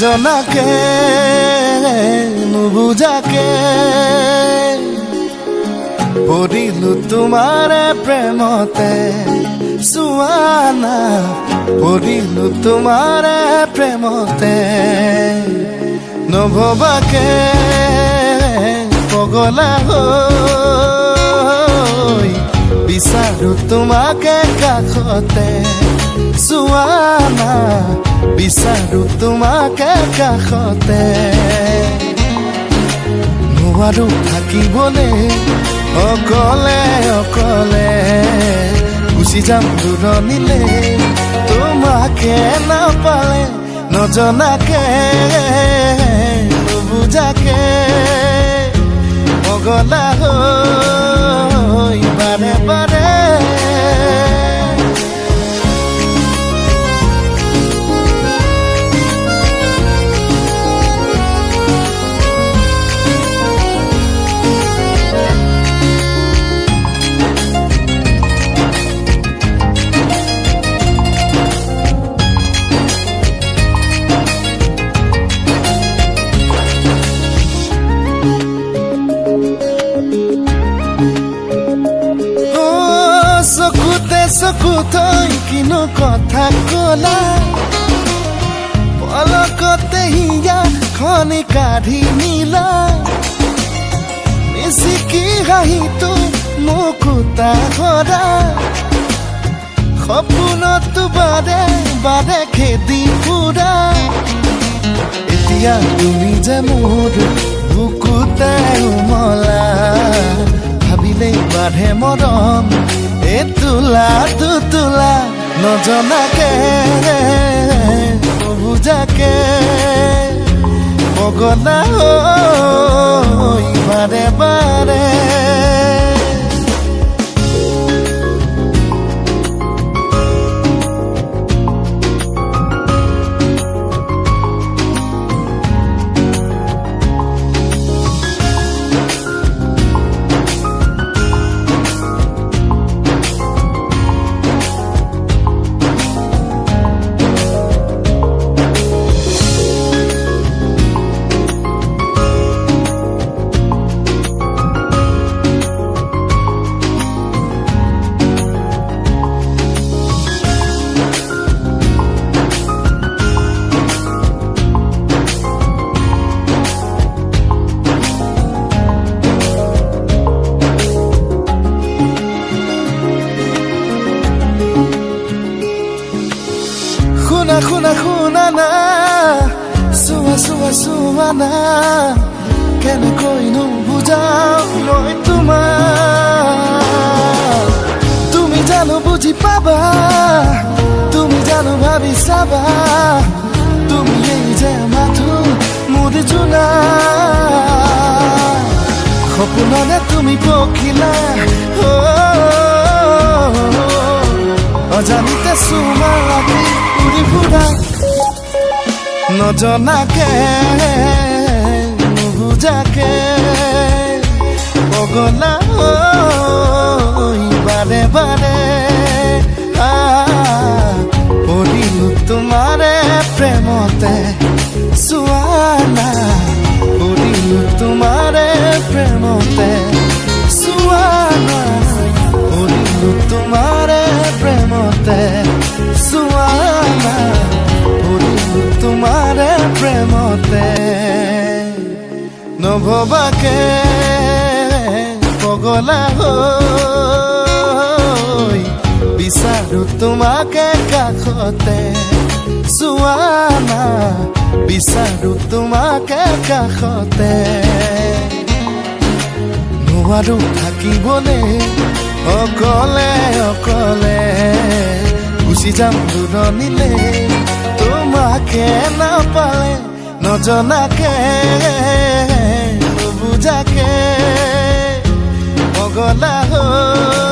নজনাকে নুবুজাকে পৰিলো তোমাৰে প্ৰেমতে সুৱানা পৰিলো তোমাৰে প্ৰেমতে নভবাকে পগলা হৈ বিচাৰো তোমাকে কাষতে সুৱানা বিচাৰো তোমাকে কাষতে নোৱাৰো থাকিবলৈ অকলে অকলে গুচি যাম দূৰণিলে তোমাকে নাপালে নজনাকে নুবুজাকে পগলা হৈ বাৰে বাৰে চকু থৈ কিনো কথা কলা পলকতে হিয়া খনি কাঢ়ি নিলা মিচিকি হাঁহিটো মুকুতা কৰা সপোনতো বাৰে বাৰে খেদি ফুৰা এতিয়া তুমি যে মোৰ বুকুতাই উমলা ভাবিলেই বাঢ়ে মৰম তোলা তুলা নজনাকে নুবুজাকে পগলা হৈ বাৰে বাৰে শুনা না চোৱা না কেনেকৈনো বুজাও মই তোমাক তুমি জানো বুজি পাবা তুমি জানো ভাবি চাবা তুমি এই যে মাথো মোৰ জোনা সপোনতে তুমি পখিলা অজানিতে চুমা লাগি উৰি ফুৰা নজনাকে নুবুজাকে পগলা হৈ বাৰে বাৰে পৰিলো তোমাৰে প্ৰেমতে সুৱানা পৰিলো তোমাৰে প্ৰেমতে সুৱানা পৰিলো তোমাৰে প্ৰেমতে সুৱানা পৰিলো তোমাৰে প্ৰেমতে নভবাকে পগলা হৈ বিচাৰো তোমাকে কাষতে সুৱানা বিচাৰো তোমাকে কাষতে নোৱাৰো থাকিবলৈ অকলে অকলে গুচি যাম দূৰণিলে তোমাকে নাপালে নজনাকে নুবুজাকে পগলা হৈ